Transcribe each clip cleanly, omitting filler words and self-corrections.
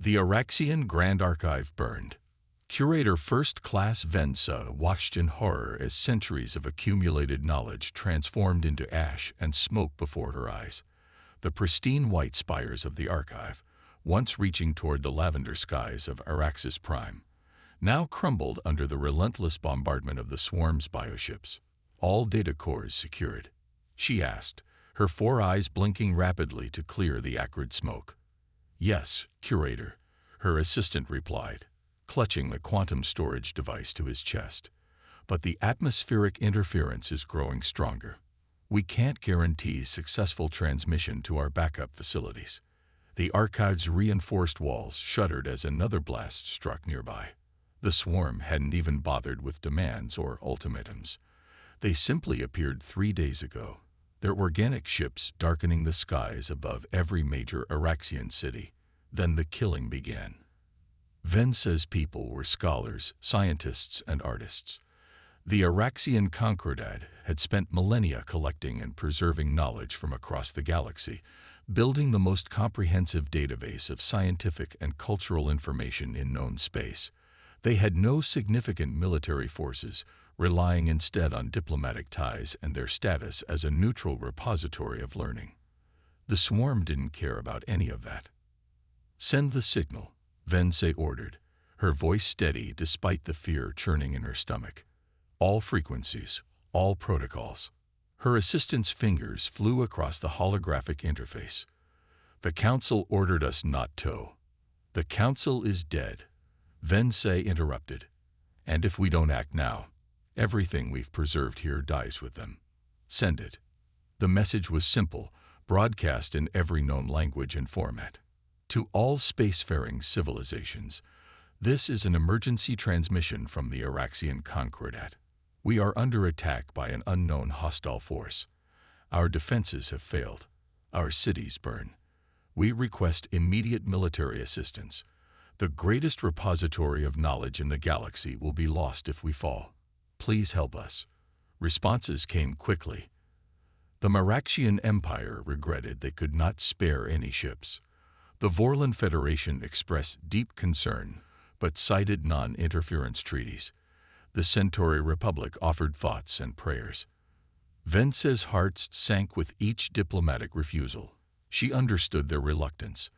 The Araxian Grand Archive burned. Curator First Class Vensa watched in horror as centuries of accumulated knowledge transformed into ash and smoke before her eyes. The pristine white spires of the archive, once reaching toward the lavender skies of Araxis Prime, now crumbled under the relentless bombardment of the swarm's bioships. All data cores secured? She asked, her four eyes blinking rapidly to clear the acrid smoke. Yes, Curator, her assistant replied, clutching the quantum storage device to his chest. But the atmospheric interference is growing stronger. We can't guarantee successful transmission to our backup facilities. The archive's reinforced walls shuddered as another blast struck nearby. The swarm hadn't even bothered with demands or ultimatums. They simply appeared 3 days ago, their organic ships darkening the skies above every major Araxian city. Then the killing began. Vensa's people were scholars, scientists, and artists. The Araxian Concordat had spent millennia collecting and preserving knowledge from across the galaxy, building the most comprehensive database of scientific and cultural information in known space. They had no significant military forces, relying instead on diplomatic ties and their status as a neutral repository of learning. The swarm didn't care about any of that. "Send the signal," Vensa ordered, her voice steady despite the fear churning in her stomach. "All frequencies, all protocols." Her assistant's fingers flew across the holographic interface. "The Council ordered us not to." "The Council is dead," Vensa interrupted. "And if we don't act now, everything we've preserved here dies with them. Send it." The message was simple, broadcast in every known language and format. "To all spacefaring civilizations, this is an emergency transmission from the Araxian Concordat. We are under attack by an unknown hostile force. Our defenses have failed. Our cities burn. We request immediate military assistance. The greatest repository of knowledge in the galaxy will be lost if we fall. Please help us." Responses came quickly. The Maraxian Empire regretted they could not spare any ships. The Vorlan Federation expressed deep concern, but cited non-interference treaties. The Centauri Republic offered thoughts and prayers. Vensa's heart sank with each diplomatic refusal. She understood their reluctance.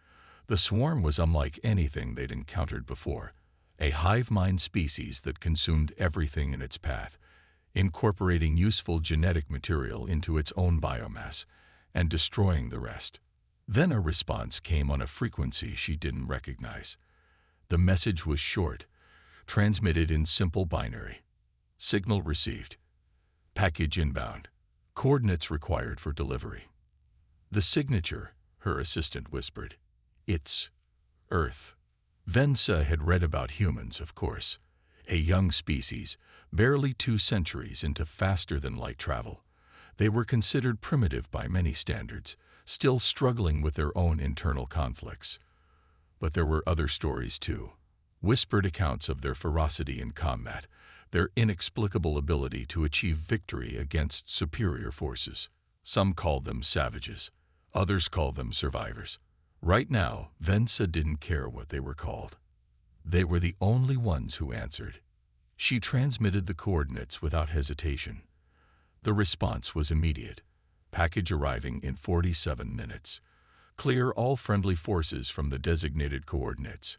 The swarm was unlike anything they'd encountered before, a hive mind species that consumed everything in its path, incorporating useful genetic material into its own biomass and destroying the rest. Then a response came on a frequency she didn't recognize. The message was short, transmitted in simple binary. "Signal received. Package inbound. Coordinates required for delivery." "The signature," her assistant whispered. "It's Earth." Vensa had read about humans, of course. A young species, barely 2 centuries into faster-than-light travel. They were considered primitive by many standards, still struggling with their own internal conflicts. But there were other stories, too. Whispered accounts of their ferocity in combat, their inexplicable ability to achieve victory against superior forces. Some called them savages. Others called them survivors. Right now, Vensa didn't care what they were called. They were the only ones who answered. She transmitted the coordinates without hesitation. The response was immediate. Package arriving in 47 minutes. Clear all friendly forces from the designated coordinates.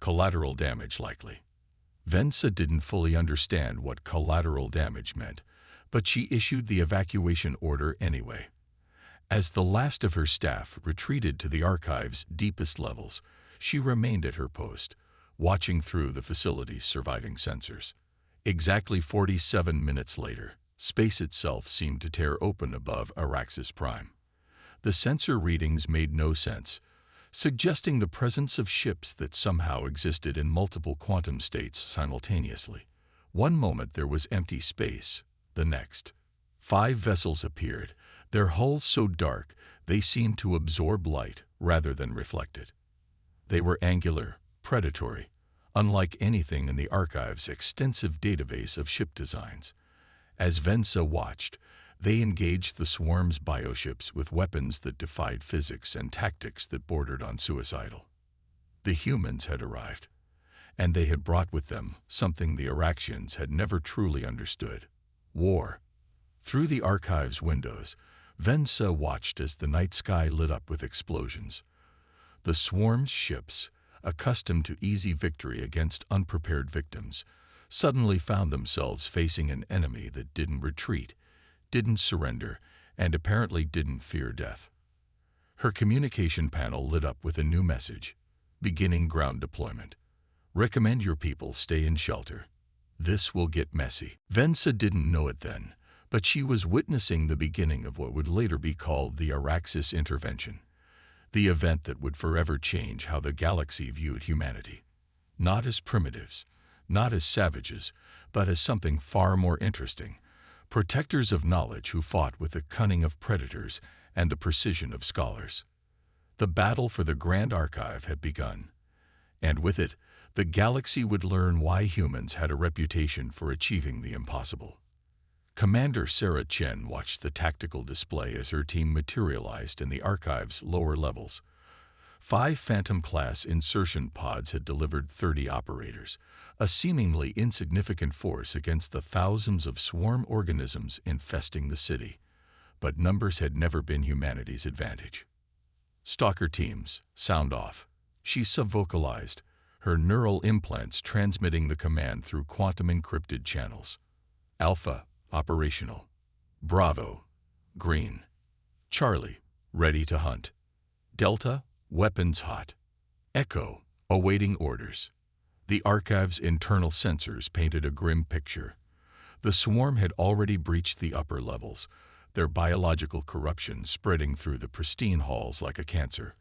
Collateral damage likely. Vensa didn't fully understand what collateral damage meant, but she issued the evacuation order anyway. As the last of her staff retreated to the archive's deepest levels, she remained at her post, watching through the facility's surviving sensors. Exactly 47 minutes later, space itself seemed to tear open above Araxis Prime. The sensor readings made no sense, suggesting the presence of ships that somehow existed in multiple quantum states simultaneously. One moment there was empty space, the next. 5 vessels appeared, their hulls so dark they seemed to absorb light rather than reflect it. They were angular, predatory, unlike anything in the archive's extensive database of ship designs. As Vensa watched, they engaged the swarm's bioships with weapons that defied physics and tactics that bordered on suicidal. The humans had arrived, and they had brought with them something the Araxians had never truly understood: war. Through the archive's windows, Vensa watched as the night sky lit up with explosions. The swarm's ships, accustomed to easy victory against unprepared victims, suddenly found themselves facing an enemy that didn't retreat, didn't surrender, and apparently didn't fear death. Her communication panel lit up with a new message: beginning ground deployment. Recommend your people stay in shelter. This will get messy. Vensa didn't know it then, but she was witnessing the beginning of what would later be called the Araxis Intervention, the event that would forever change how the galaxy viewed humanity. Not as primitives, not as savages, but as something far more interesting: protectors of knowledge who fought with the cunning of predators and the precision of scholars. The battle for the Grand Archive had begun, and with it, the galaxy would learn why humans had a reputation for achieving the impossible. Commander Sarah Chen watched the tactical display as her team materialized in the Archive's lower levels. 5 Phantom-class insertion pods had delivered 30 operators, a seemingly insignificant force against the thousands of swarm organisms infesting the city. But numbers had never been humanity's advantage. Stalker teams, sound off. She subvocalized, her neural implants transmitting the command through quantum-encrypted channels. Alpha, operational. Bravo, green. Charlie, ready to hunt. Delta, weapons hot. Echo, awaiting orders. The Archive's internal sensors painted a grim picture. The swarm had already breached the upper levels, their biological corruption spreading through the pristine halls like a cancer.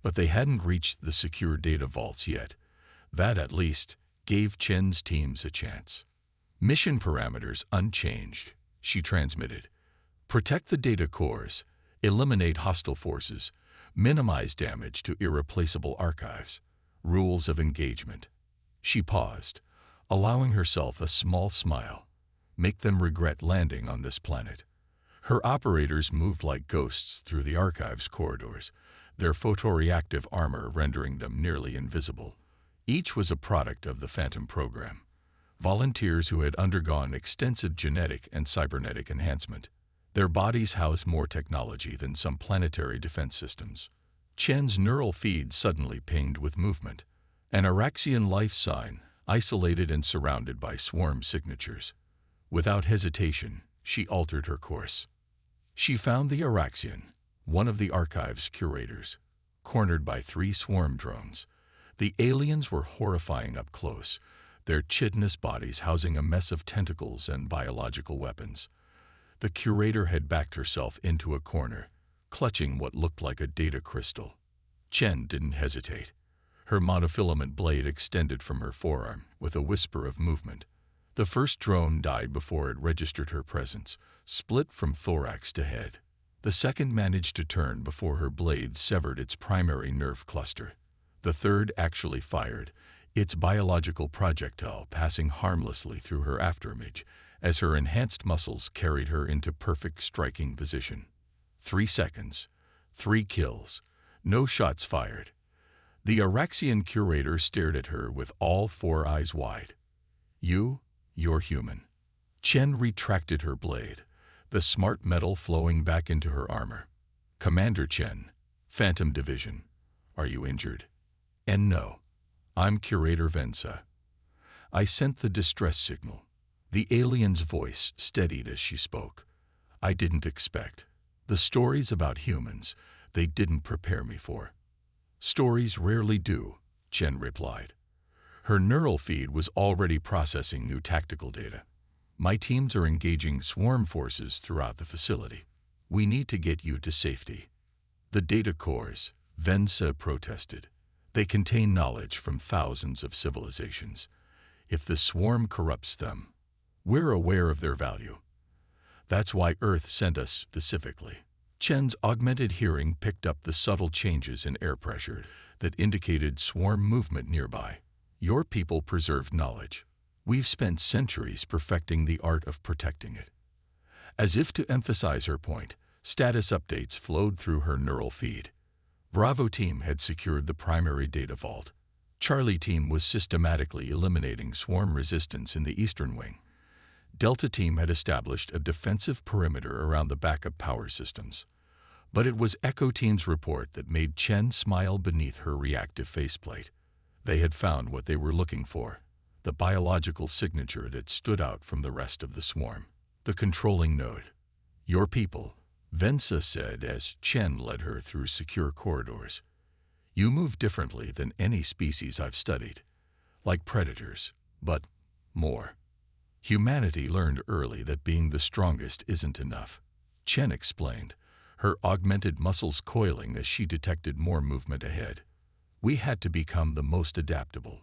But they hadn't reached the secure data vaults yet. That, at least, gave Chen's teams a chance. Mission parameters unchanged, she transmitted. Protect the data cores, eliminate hostile forces, minimize damage to irreplaceable archives. Rules of engagement. She paused, allowing herself a small smile. Make them regret landing on this planet. Her operators moved like ghosts through the Archive's corridors, their photoreactive armor rendering them nearly invisible. Each was a product of the Phantom program. Volunteers who had undergone extensive genetic and cybernetic enhancement. Their bodies housed more technology than some planetary defense systems. Chen's neural feed suddenly pinged with movement. An Araxian life sign, isolated and surrounded by swarm signatures. Without hesitation, she altered her course. She found the Araxian, one of the Archive's curators, cornered by 3 swarm drones. The aliens were horrifying up close, their chitinous bodies housing a mess of tentacles and biological weapons. The curator had backed herself into a corner, clutching what looked like a data crystal. Chen didn't hesitate. Her monofilament blade extended from her forearm with a whisper of movement. The first drone died before it registered her presence, split from thorax to head. The second managed to turn before her blade severed its primary nerve cluster. The third actually fired, its biological projectile passing harmlessly through her afterimage as her enhanced muscles carried her into perfect striking position. 3 seconds, 3 kills, no shots fired. The Araxian curator stared at her with all 4 eyes wide. You're human. Chen retracted her blade, the smart metal flowing back into her armor. Commander Chen, Phantom Division, are you injured? And no, I'm Curator Vensa. I sent the distress signal. The alien's voice steadied as she spoke. I didn't expect. The stories about humans, they didn't prepare me for. Stories rarely do, Chen replied. Her neural feed was already processing new tactical data. My teams are engaging swarm forces throughout the facility. We need to get you to safety. The data cores, Vensa protested. They contain knowledge from thousands of civilizations. If the swarm corrupts them, we're aware of their value. That's why Earth sent us specifically. Chen's augmented hearing picked up the subtle changes in air pressure that indicated swarm movement nearby. Your people preserved knowledge. We've spent centuries perfecting the art of protecting it. As if to emphasize her point, status updates flowed through her neural feed. Bravo team had secured the primary data vault. Charlie team was systematically eliminating swarm resistance in the eastern wing. Delta team had established a defensive perimeter around the backup power systems. But it was Echo team's report that made Chen smile beneath her reactive faceplate. They had found what they were looking for, the biological signature that stood out from the rest of the swarm. The controlling node. Your people, Vensa said as Chen led her through secure corridors. You move differently than any species I've studied. Like predators, but more. Humanity learned early that being the strongest isn't enough. Chen explained, her augmented muscles coiling as she detected more movement ahead. We had to become the most adaptable,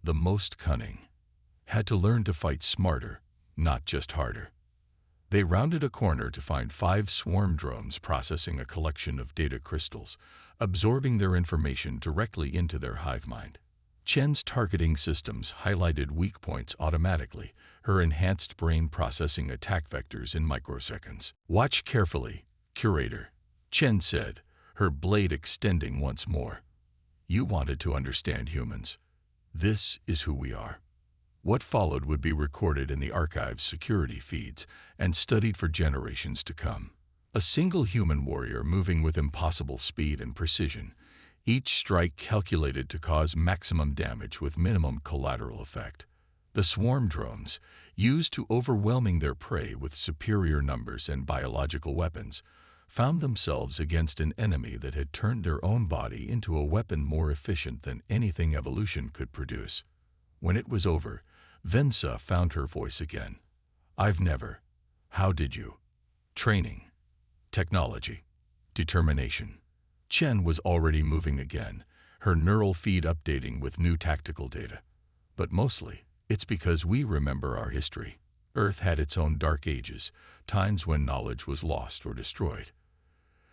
the most cunning. Had to learn to fight smarter, not just harder. They rounded a corner to find 5 swarm drones processing a collection of data crystals, absorbing their information directly into their hive mind. Chen's targeting systems highlighted weak points automatically, her enhanced brain processing attack vectors in microseconds. Watch carefully, Curator, Chen said, her blade extending once more. You wanted to understand humans. This is who we are. What followed would be recorded in the archive's security feeds and studied for generations to come. A single human warrior moving with impossible speed and precision, each strike calculated to cause maximum damage with minimum collateral effect. The swarm drones, used to overwhelming their prey with superior numbers and biological weapons, found themselves against an enemy that had turned their own body into a weapon more efficient than anything evolution could produce. When it was over, Vensa found her voice again. I've never. How did you? Training. Technology. Determination. Chen was already moving again, her neural feed updating with new tactical data. But mostly, it's because we remember our history. Earth had its own dark ages, times when knowledge was lost or destroyed.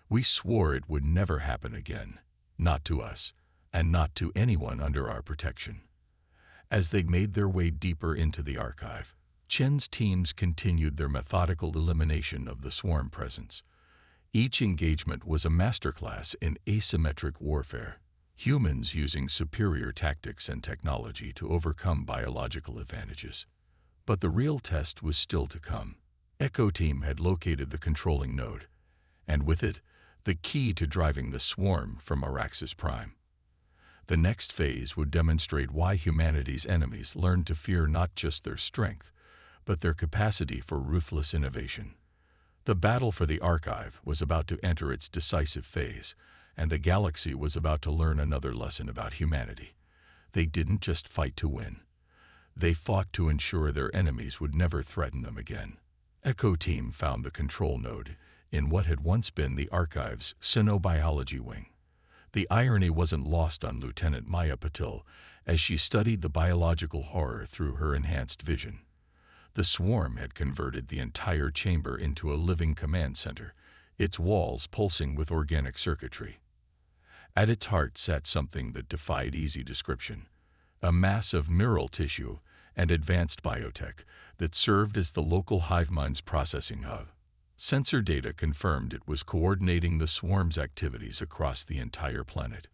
We swore it would never happen again, not to us, and not to anyone under our protection. As they made their way deeper into the archive, Chen's teams continued their methodical elimination of the swarm presence. Each engagement was a masterclass in asymmetric warfare, humans using superior tactics and technology to overcome biological advantages. But the real test was still to come. Echo Team had located the controlling node, and with it, the key to driving the swarm from Araxis Prime. The next phase would demonstrate why humanity's enemies learned to fear not just their strength, but their capacity for ruthless innovation. The battle for the archive was about to enter its decisive phase, and the galaxy was about to learn another lesson about humanity. They didn't just fight to win. They fought to ensure their enemies would never threaten them again. Echo Team found the control node in what had once been the archive's xenobiology wing. The irony wasn't lost on Lieutenant Maya Patil as she studied the biological horror through her enhanced vision. The swarm had converted the entire chamber into a living command center, its walls pulsing with organic circuitry. At its heart sat something that defied easy description, a mass of neural tissue and advanced biotech that served as the local hive mind's processing hub. Sensor data confirmed it was coordinating the swarm's activities across the entire planet.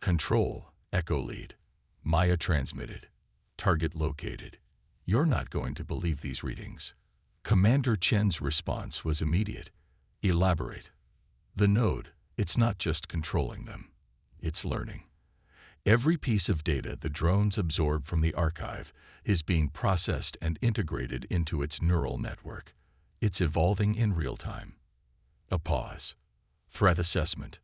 Control, Echo Lead. Maya transmitted. Target located. You're not going to believe these readings. Commander Chen's response was immediate. Elaborate. The node, it's not just controlling them. It's learning. Every piece of data the drones absorb from the archive is being processed and integrated into its neural network. It's evolving in real time. A pause. Threat assessment.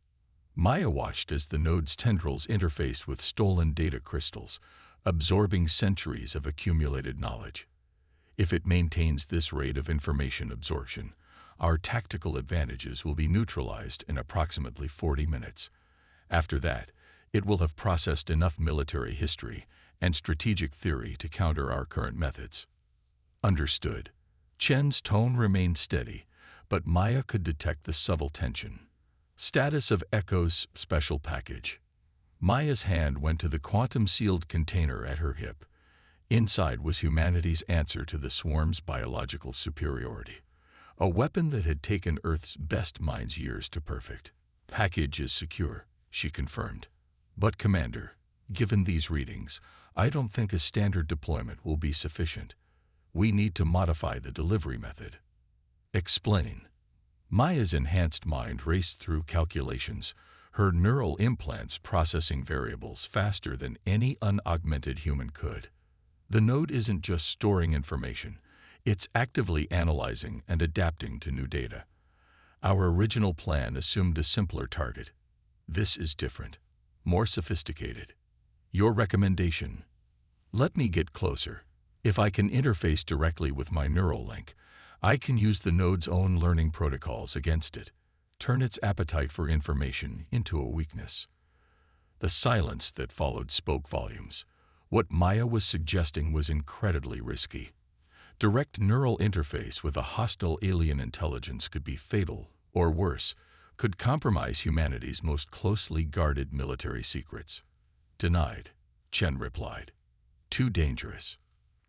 Maya watched as the node's tendrils interfaced with stolen data crystals, absorbing centuries of accumulated knowledge. If it maintains this rate of information absorption, our tactical advantages will be neutralized in approximately 40 minutes. After that, it will have processed enough military history and strategic theory to counter our current methods. Understood. Chen's tone remained steady, but Maya could detect the subtle tension. Status of Echo's special package. Maya's hand went to the quantum-sealed container at her hip. Inside was humanity's answer to the swarm's biological superiority, a weapon that had taken Earth's best minds years to perfect. Package is secure, she confirmed. But Commander, given these readings, I don't think a standard deployment will be sufficient. We need to modify the delivery method. Explain. Maya's enhanced mind raced through calculations, her neural implants processing variables faster than any unaugmented human could. The node isn't just storing information, it's actively analyzing and adapting to new data. Our original plan assumed a simpler target. This is different, more sophisticated. Your recommendation? Let me get closer. If I can interface directly with my neural link, I can use the node's own learning protocols against it, turn its appetite for information into a weakness. The silence that followed spoke volumes. What Maya was suggesting was incredibly risky. Direct neural interface with a hostile alien intelligence could be fatal, or worse, could compromise humanity's most closely guarded military secrets. Denied, Chen replied. Too dangerous.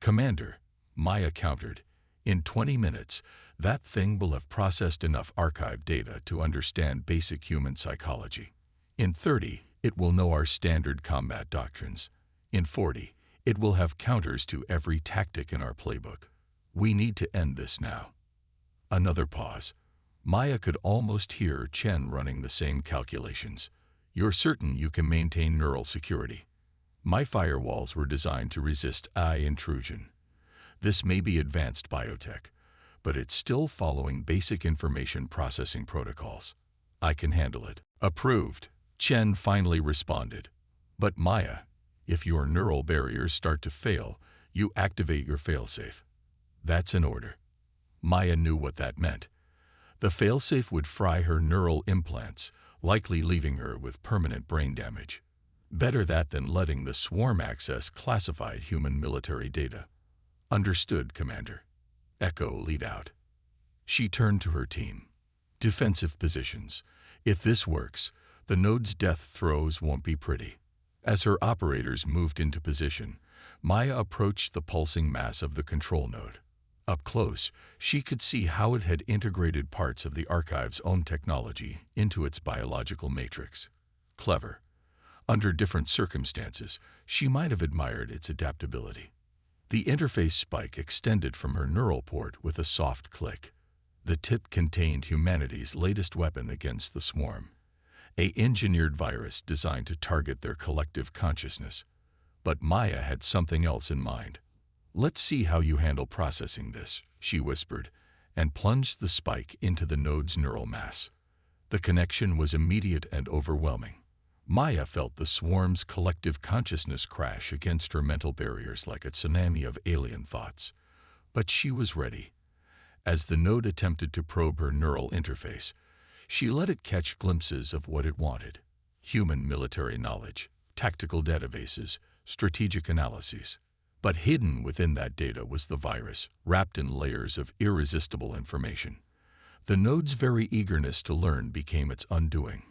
Commander, Maya countered. In 20 minutes, that thing will have processed enough archived data to understand basic human psychology. In 30, it will know our standard combat doctrines. In 40, it will have counters to every tactic in our playbook. We need to end this now. Another pause. Maya could almost hear Chen running the same calculations. You're certain you can maintain neural security? My firewalls were designed to resist eye intrusion. This may be advanced biotech, but it's still following basic information processing protocols. I can handle it. Approved, Chen finally responded. But Maya, if your neural barriers start to fail, you activate your failsafe. That's an order. Maya knew what that meant. The failsafe would fry her neural implants, likely leaving her with permanent brain damage. Better that than letting the swarm access classified human military data. Understood, Commander. Echo lead out. She turned to her team. Defensive positions. If this works, the node's death throes won't be pretty. As her operators moved into position, Maya approached the pulsing mass of the control node. Up close, she could see how it had integrated parts of the archive's own technology into its biological matrix. Clever. Under different circumstances, she might have admired its adaptability. The interface spike extended from her neural port with a soft click. The tip contained humanity's latest weapon against the swarm, an engineered virus designed to target their collective consciousness. But Maya had something else in mind. Let's see how you handle processing this, she whispered, and plunged the spike into the node's neural mass. The connection was immediate and overwhelming. Maya felt the swarm's collective consciousness crash against her mental barriers like a tsunami of alien thoughts. But she was ready. As the node attempted to probe her neural interface, she let it catch glimpses of what it wanted: human military knowledge, tactical databases, strategic analyses. But hidden within that data was the virus, wrapped in layers of irresistible information. The node's very eagerness to learn became its undoing.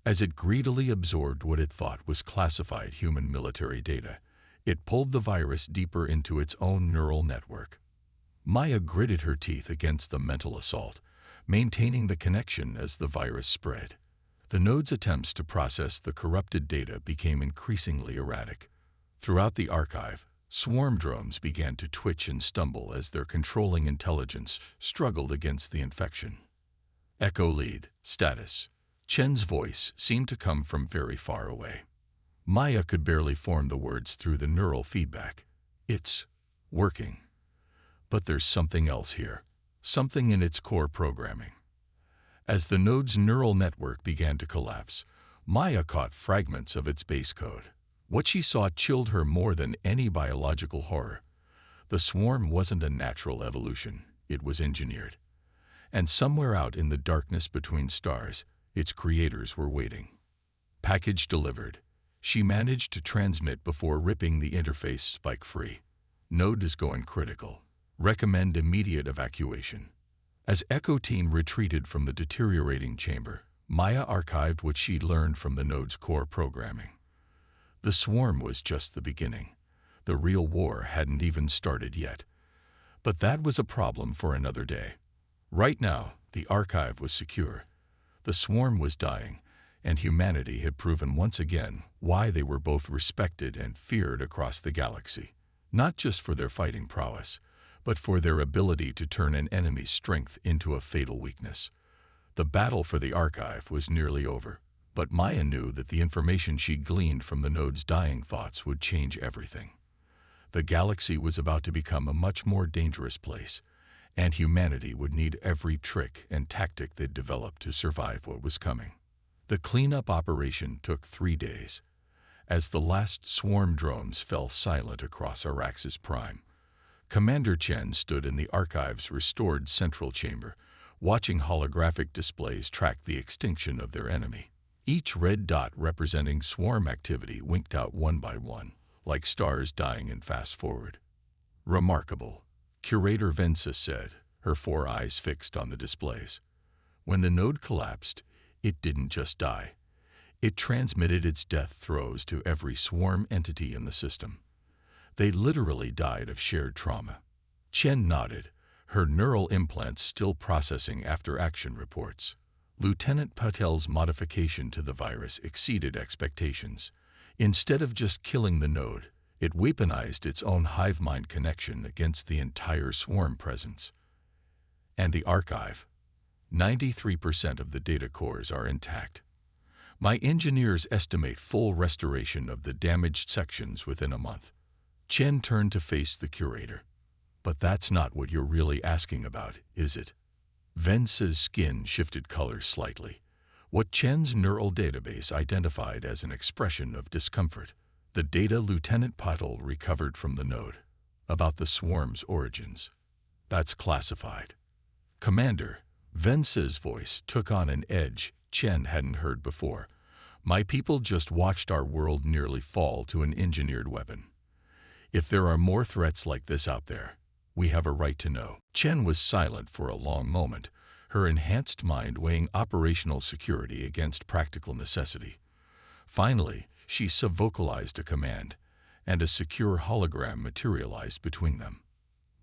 As it greedily absorbed what it thought was classified human military data, it pulled the virus deeper into its own neural network. Maya gritted her teeth against the mental assault, maintaining the connection as the virus spread. The node's attempts to process the corrupted data became increasingly erratic. Throughout the archive, swarm drones began to twitch and stumble as their controlling intelligence struggled against the infection. Echo lead, status. Chen's voice seemed to come from very far away. Maya could barely form the words through the neural feedback. It's working. But there's something else here, something in its core programming. As the node's neural network began to collapse, Maya caught fragments of its base code. What she saw chilled her more than any biological horror. The swarm wasn't a natural evolution, it was engineered. And somewhere out in the darkness between stars, its creators were waiting. Package delivered. She managed to transmit before ripping the interface spike free. Node is going critical. Recommend immediate evacuation. As Echo Team retreated from the deteriorating chamber, Maya archived what she'd learned from the node's core programming. The swarm was just the beginning. The real war hadn't even started yet. But that was a problem for another day. Right now, the archive was secure. The swarm was dying, and humanity had proven once again why they were both respected and feared across the galaxy, not just for their fighting prowess, but for their ability to turn an enemy's strength into a fatal weakness. The battle for the archive was nearly over, but Maya knew that the information she gleaned from the node's dying thoughts would change everything. The galaxy was about to become a much more dangerous place, and humanity would need every trick and tactic they'd developed to survive what was coming. The cleanup operation took 3 days. As the last swarm drones fell silent across Araxis Prime, Commander Chen stood in the archive's restored central chamber, watching holographic displays track the extinction of their enemy. Each red dot representing swarm activity winked out one by one, like stars dying in fast forward. "Remarkable," Curator Vensa said, her 4 eyes fixed on the displays. When the node collapsed, it didn't just die. It transmitted its death throes to every swarm entity in the system. They literally died of shared trauma. Chen nodded, her neural implants still processing after-action reports. Lieutenant Patel's modification to the virus exceeded expectations. Instead of just killing the node, it weaponized its own hive mind connection against the entire swarm presence. And the archive? 93% of the data cores are intact. My engineers estimate full restoration of the damaged sections within a month. Chen turned to face the curator. "But that's not what you're really asking about, is it?" Vensa's skin shifted color slightly, what Chen's neural database identified as an expression of discomfort. The data Lieutenant Patel recovered from the node, about the swarm's origins. "That's classified." "Commander," Vensa's voice took on an edge Chen hadn't heard before. "My people just watched our world nearly fall to an engineered weapon. If there are more threats like this out there, we have a right to know." Chen was silent for a long moment, her enhanced mind weighing operational security against practical necessity. Finally, she subvocalized a command, and a secure hologram materialized between them.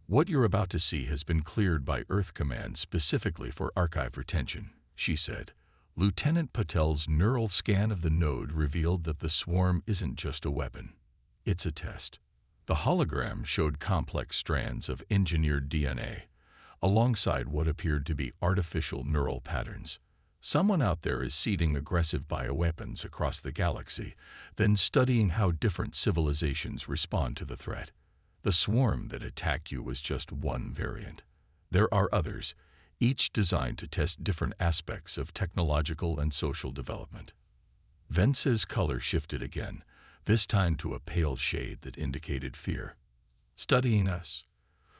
"What you're about to see has been cleared by Earth Command specifically for archive retention," she said. Lieutenant Patel's neural scan of the node revealed that the swarm isn't just a weapon. It's a test. The hologram showed complex strands of engineered DNA, alongside what appeared to be artificial neural patterns. Someone out there is seeding aggressive bioweapons across the galaxy, then studying how different civilizations respond to the threat. The swarm that attacked you was just one variant. There are others, each designed to test different aspects of technological and social development. Vensa's color shifted again, this time to a pale shade that indicated fear. "Studying us?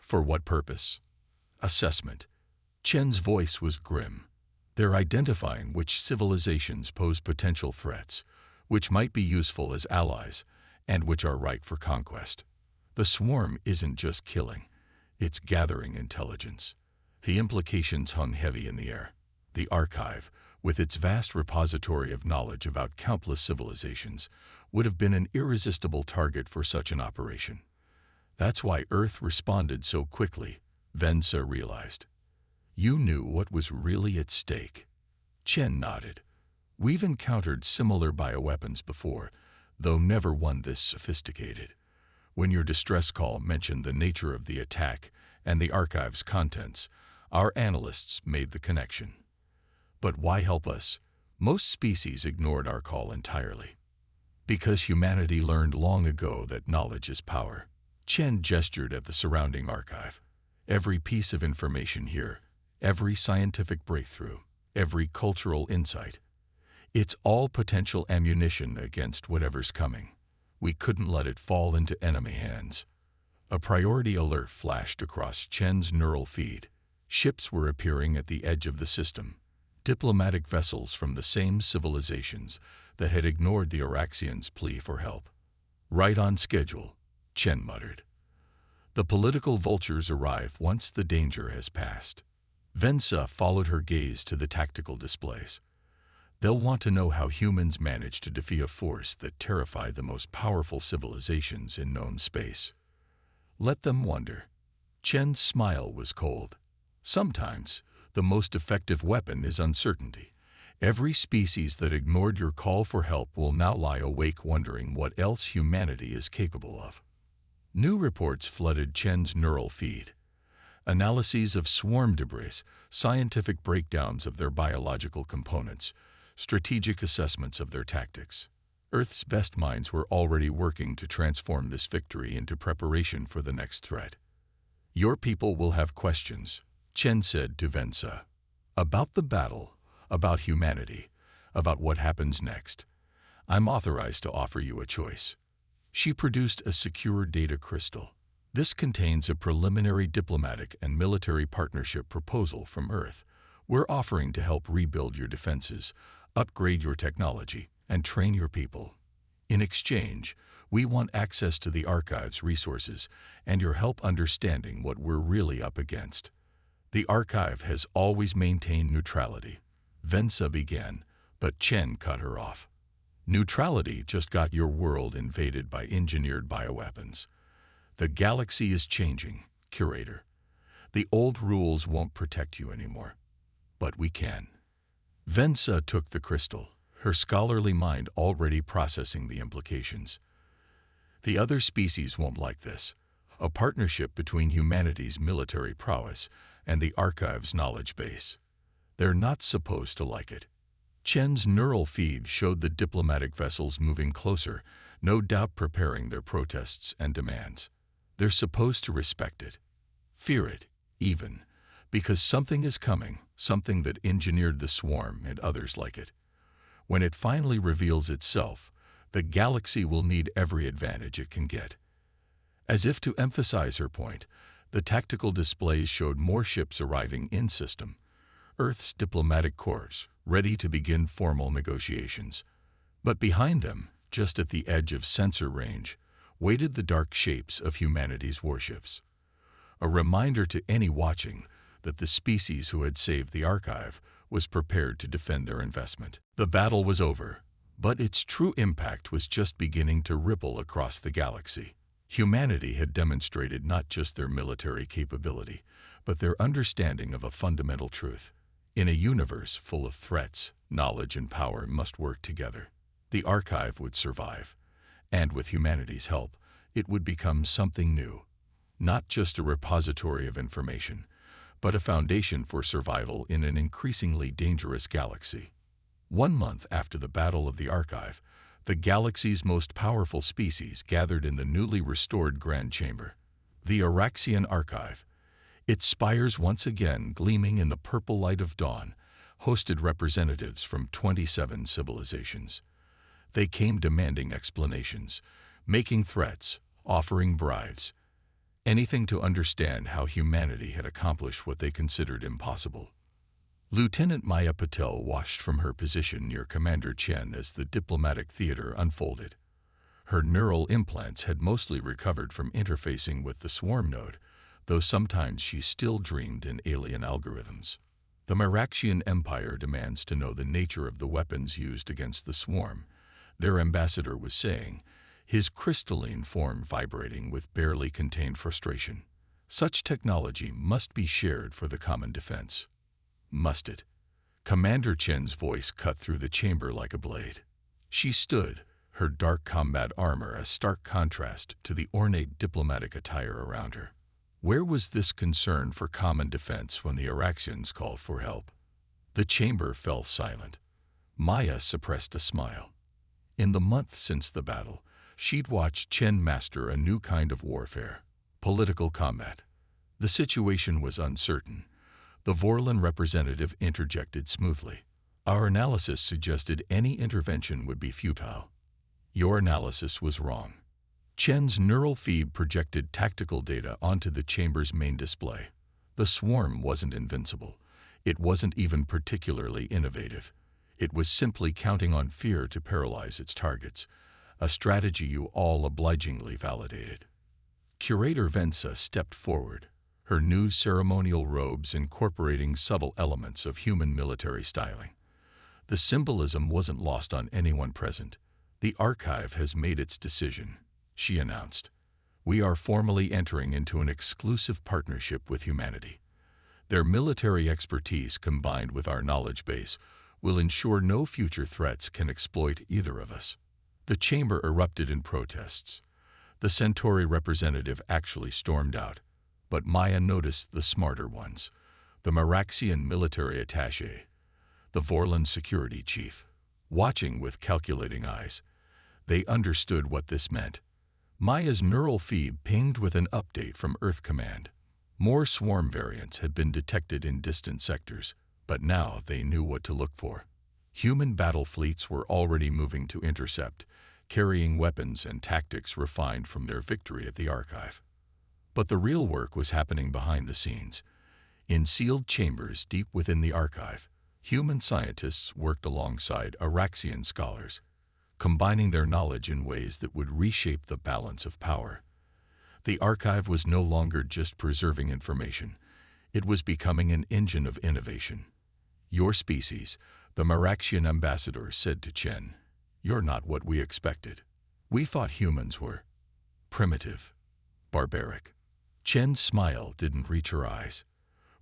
For what purpose?" "Assessment." Chen's voice was grim. "They're identifying which civilizations pose potential threats, which might be useful as allies, and which are ripe for conquest. The swarm isn't just killing, it's gathering intelligence." The implications hung heavy in the air. The archive, with its vast repository of knowledge about countless civilizations, would have been an irresistible target for such an operation. That's why Earth responded so quickly, Vensa realized. "You knew what was really at stake." Chen nodded. "We've encountered similar bioweapons before, though never one this sophisticated. When your distress call mentioned the nature of the attack and the archive's contents, our analysts made the connection. But why help us? Most species ignored our call entirely. Because humanity learned long ago that knowledge is power." Chen gestured at the surrounding archive. "Every piece of information here, every scientific breakthrough, every cultural insight, it's all potential ammunition against whatever's coming. We couldn't let it fall into enemy hands." A priority alert flashed across Chen's neural feed. Ships were appearing at the edge of the system, diplomatic vessels from the same civilizations that had ignored the Araxians' plea for help. "Right on schedule," Chen muttered. "The political vultures arrive once the danger has passed." Vensa followed her gaze to the tactical displays. "They'll want to know how humans managed to defeat a force that terrified the most powerful civilizations in known space." "Let them wonder." Chen's smile was cold. "Sometimes, the most effective weapon is uncertainty, Every species that ignored your call for help will now lie awake wondering what else humanity is capable of. New reports flooded Chen's neural feed. Analyses of swarm debris, scientific breakdowns of their biological components, strategic assessments of their tactics. Earth's best minds were already working to transform this victory into preparation for the next threat. Your people will have questions, Chen said to Vensa. About the battle, about humanity, about what happens next. I'm authorized to offer you a choice. She produced a secure data crystal. This contains a preliminary diplomatic and military partnership proposal from Earth. We're offering to help rebuild your defenses, upgrade your technology, and train your people. In exchange, we want access to the archive's resources and your help understanding what we're really up against. The archive has always maintained neutrality. Vensa began, but Chen cut her off. Neutrality just got your world invaded by engineered bioweapons. The galaxy is changing, Curator. The old rules won't protect you anymore. But we can. Vensa took the crystal, her scholarly mind already processing the implications. The other species won't like this. A partnership between humanity's military prowess and the archive's knowledge base. They're not supposed to like it. Chen's neural feed showed the diplomatic vessels moving closer, no doubt preparing their protests and demands. They're supposed to respect it, fear it, even, because something is coming, something that engineered the swarm and others like it. When it finally reveals itself, the galaxy will need every advantage it can get. As if to emphasize her point, the tactical displays showed more ships arriving in system, Earth's diplomatic corps, ready to begin formal negotiations. But behind them, just at the edge of sensor range, waited the dark shapes of humanity's warships. A reminder to any watching that the species who had saved the archive was prepared to defend their investment. The battle was over, but its true impact was just beginning to ripple across the galaxy. Humanity had demonstrated not just their military capability, but their understanding of a fundamental truth. In a universe full of threats, knowledge and power must work together. The archive would survive, and with humanity's help, it would become something new. Not just a repository of information, but a foundation for survival in an increasingly dangerous galaxy. 1 month after the Battle of the Archive, the galaxy's most powerful species gathered in the newly restored Grand Chamber, the Araxian Archive. Its spires once again gleaming in the purple light of dawn, hosted representatives from 27 civilizations. They came demanding explanations, making threats, offering bribes, anything to understand how humanity had accomplished what they considered impossible. Lieutenant Maya Patel watched from her position near Commander Chen as the diplomatic theater unfolded. Her neural implants had mostly recovered from interfacing with the swarm node, though sometimes she still dreamed in alien algorithms. The Maraxian Empire demands to know the nature of the weapons used against the swarm, their ambassador was saying, his crystalline form vibrating with barely contained frustration. Such technology must be shared for the common defense. Must it? Commander Chen's voice cut through the chamber like a blade. She stood, her dark combat armor a stark contrast to the ornate diplomatic attire around her. Where was this concern for common defense when the Araxians called for help? The chamber fell silent. Maya suppressed a smile. In the month since the battle, she'd watched Chen master a new kind of warfare, political combat. The situation was uncertain. The Vorlon representative interjected smoothly. Our analysis suggested any intervention would be futile. Your analysis was wrong. Chen's neural feed projected tactical data onto the chamber's main display. The swarm wasn't invincible. It wasn't even particularly innovative. It was simply counting on fear to paralyze its targets, a strategy you all obligingly validated. Curator Vensa stepped forward, her new ceremonial robes incorporating subtle elements of human military styling. The symbolism wasn't lost on anyone present. The archive has made its decision, she announced. We are formally entering into an exclusive partnership with humanity. Their military expertise combined with our knowledge base will ensure no future threats can exploit either of us." The chamber erupted in protests. The Centauri representative actually stormed out, but Maya noticed the smarter ones: the Maraxian military attaché, the Vorlon security chief. Watching with calculating eyes, they understood what this meant. Maya's neural feed pinged with an update from Earth Command. More swarm variants had been detected in distant sectors, but now they knew what to look for. Human battle fleets were already moving to intercept, carrying weapons and tactics refined from their victory at the Archive. But the real work was happening behind the scenes. In sealed chambers deep within the Archive, human scientists worked alongside Araxian scholars, combining their knowledge in ways that would reshape the balance of power. The Archive was no longer just preserving information. It was becoming an engine of innovation. "Your species," the Maraxian ambassador said to Chen, "you're not what we expected. We thought humans were primitive, barbaric." Chen's smile didn't reach her eyes.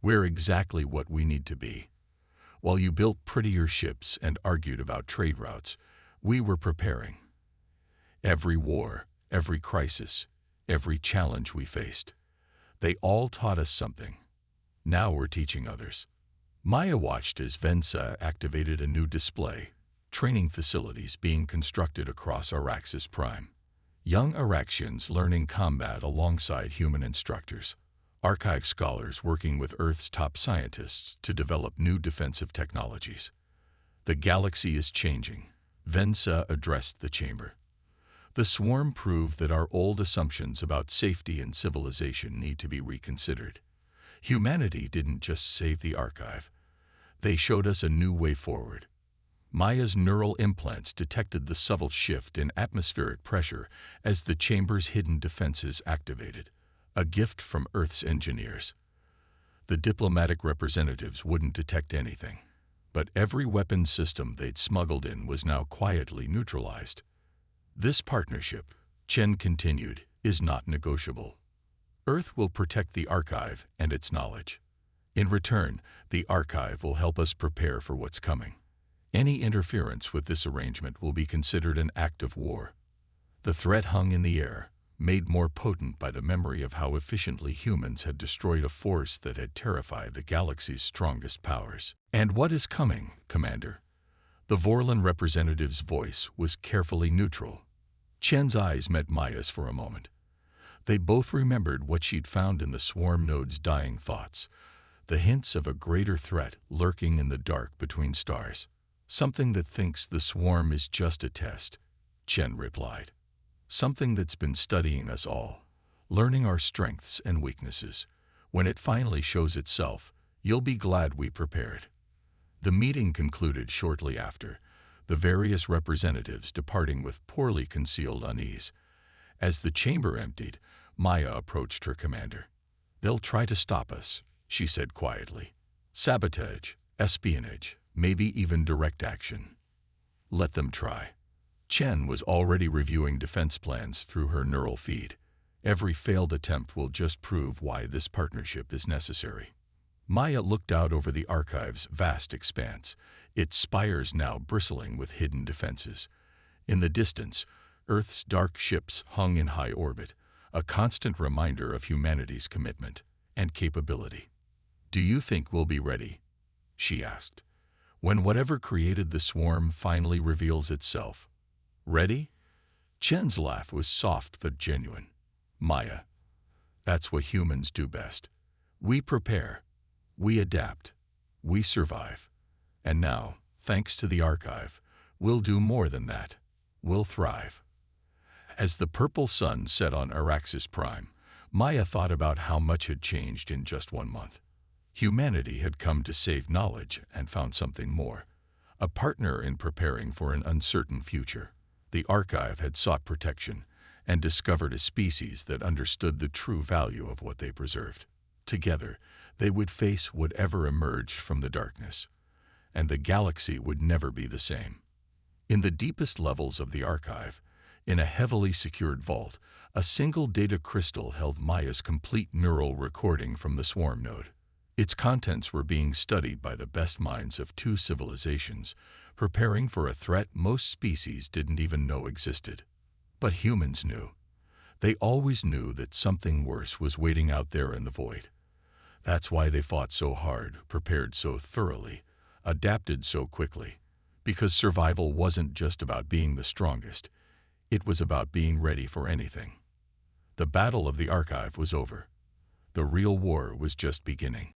"We're exactly what we need to be. While you built prettier ships and argued about trade routes, we were preparing. Every war, every crisis, every challenge we faced, they all taught us something. Now we're teaching others." Maya watched as Vensa activated a new display, training facilities being constructed across Araxis Prime. Young Araxians learning combat alongside human instructors. Archive scholars working with Earth's top scientists to develop new defensive technologies. "The galaxy is changing," Vensa addressed the chamber. "The swarm proved that our old assumptions about safety and civilization need to be reconsidered. Humanity didn't just save the Archive. They showed us a new way forward." Maya's neural implants detected the subtle shift in atmospheric pressure as the chamber's hidden defenses activated, a gift from Earth's engineers. The diplomatic representatives wouldn't detect anything, but every weapon system they'd smuggled in was now quietly neutralized. "This partnership," Chen continued, "is not negotiable. Earth will protect the Archive and its knowledge. In return, the Archive will help us prepare for what's coming. Any interference with this arrangement will be considered an act of war." The threat hung in the air, made more potent by the memory of how efficiently humans had destroyed a force that had terrified the galaxy's strongest powers. "And what is coming, Commander?" The Vorlon representative's voice was carefully neutral. Chen's eyes met Maya's for a moment. They both remembered what she'd found in the swarm node's dying thoughts, the hints of a greater threat lurking in the dark between stars. "Something that thinks the swarm is just a test," Chen replied. "Something that's been studying us all, learning our strengths and weaknesses. When it finally shows itself, you'll be glad we prepared." The meeting concluded shortly after, the various representatives departing with poorly concealed unease. As the chamber emptied, Maya approached her commander. "They'll try to stop us," she said quietly. "Sabotage, espionage, maybe even direct action. Let them try." Chen was already reviewing defense plans through her neural feed. "Every failed attempt will just prove why this partnership is necessary." Maya looked out over the Archive's vast expanse, its spires now bristling with hidden defenses. In the distance, Earth's dark ships hung in high orbit, a constant reminder of humanity's commitment and capability. "Do you think we'll be ready?" she asked. "When whatever created the swarm finally reveals itself." "Ready?" Chen's laugh was soft but genuine. "Maya, that's what humans do best. We prepare, we adapt, we survive. And now, thanks to the Archive, we'll do more than that. We'll thrive." As the purple sun set on Araxis Prime, Maya thought about how much had changed in just 1 month. Humanity had come to save knowledge and found something more, a partner in preparing for an uncertain future. The Archive had sought protection and discovered a species that understood the true value of what they preserved. Together, they would face whatever emerged from the darkness, and the galaxy would never be the same. In the deepest levels of the Archive, in a heavily secured vault, a single data crystal held Maya's complete neural recording from the swarm node. Its contents were being studied by the best minds of two civilizations, preparing for a threat most species didn't even know existed. But humans knew. They always knew that something worse was waiting out there in the void. That's why they fought so hard, prepared so thoroughly, adapted so quickly. Because survival wasn't just about being the strongest. It was about being ready for anything. The Battle of the Archive was over. The real war was just beginning.